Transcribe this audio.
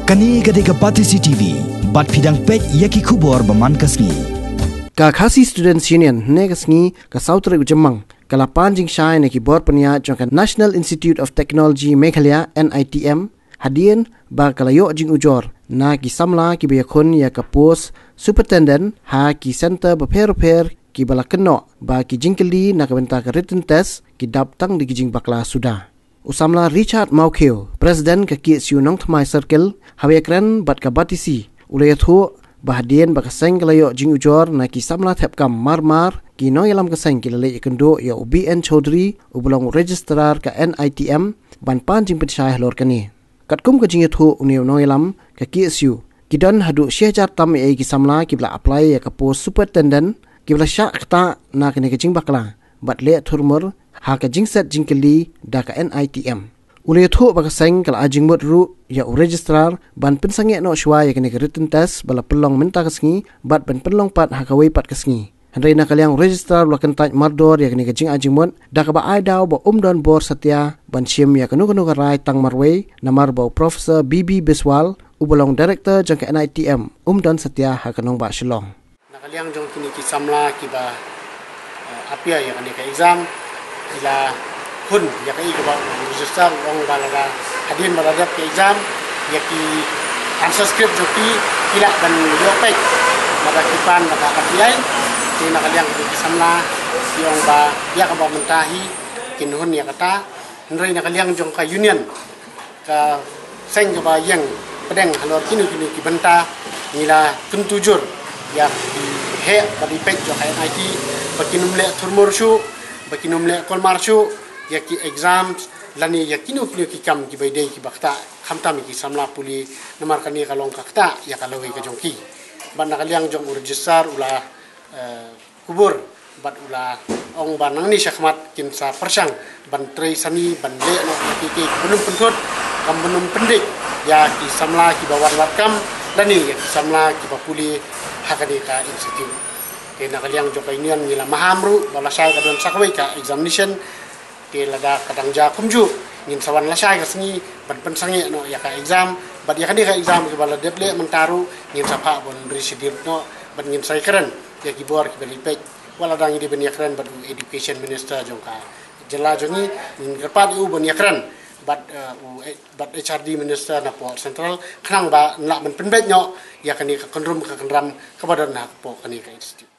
Kani gade ka Patisi TV, bat pidang pet yaki kubor baman kasni. Ka Khasi Students Union ne kasni ka Sautre Ujemang kala panjing shai ne ki bor pania jongkan National Institute of Technology Meghalaya NITM hadian ba kala yo jing ujor na ki samla ki bekhon ya ka post superintendent ha ki center ba pher ki bala keno ba ki jingkeli na ka benta ka written test ki daptang di jing bakla sudah. Usamla Richard Maukeo, President ka KSU Nong Thamai Circle, hawekran bat ka batisi, ulayatho bahadian bakaseng kalayo jing ujor na ki samla thepkam marmar ki no yalam kaseng ki lale ikendo ya UBN Chaudhry ubulong registrar ka NITM ban panjing petsyai halor kani. Katkum ka jing yatho uniw no yalam ka KSU kidan hadu syejar tam ki samla ki bla apply ya ka post superintendent ki bla syak kata na kini ka jing bakla bat le thurmur ha ka jingset jingkeli da ka NITM. Ule tho ba ka seng kala ajing mot ru ya registrar ban pensange no shwa ya kini ka written test bala pelong menta kasngi bat ban pelong pat ha ka wei pat kasngi. Handai na kalyang registrar bala kentaj mardor ya kini ka jing ajing mot da ka ba ai daw ba don bor satya ban shim ya kanu ka rai tang marwei namar ba Professor BB Biswal ubulong director jang ka NITM don satya ha kanong ba shilong. Nakaliang jong kini ki samla ki ba apia ya kani ka exam ila hun ya kai ka ba register ong balaga hadin balaga ke exam ya ki answer script joki ila dan yopek maka kipan maka kapiai ti nakaliang ki samla yung ba ya ka ba mentahi kin hun ya kata ndrai nakaliang jong ka union ka seng ka ba yang pedeng halor kini ki benta nila tuntujur ya he badi pek jo kai IT bakinum le turmur shu bakinum le kolmar shu ya ki exams lani ya kinu ki kam ki baidei ki bakta khamta mi ki samla puli namar kani kalong kakta ya kaloi ka jongki ban nakaliang jong register ula kubur bat ula ong banang ni syakmat kin sa persang ban trei sani ban le no ki belum pentut kam belum pendik ya ki samla ki bawan latkam lani ya ki samla ki bapuli hakani ka institute ke nakaliang jo ka union nila mahamru balasay ka don sakway ka examination ke laga kadangja kumju ngin sawan lasay ka singi ban pensangi no ya ka exam bad ya kani ka exam ke bala deble mentaru ngin sapa bon residir no ban ngin say keren ya ki bor ki belipek wala dangi di ben yakren bad education minister jo ka jela jongi ngin kerpat u bon yakren but HRD minister na po central kanang ba nak men penbet nyo ya kani ka konrum ka kanram ka badan na po kani ka institute.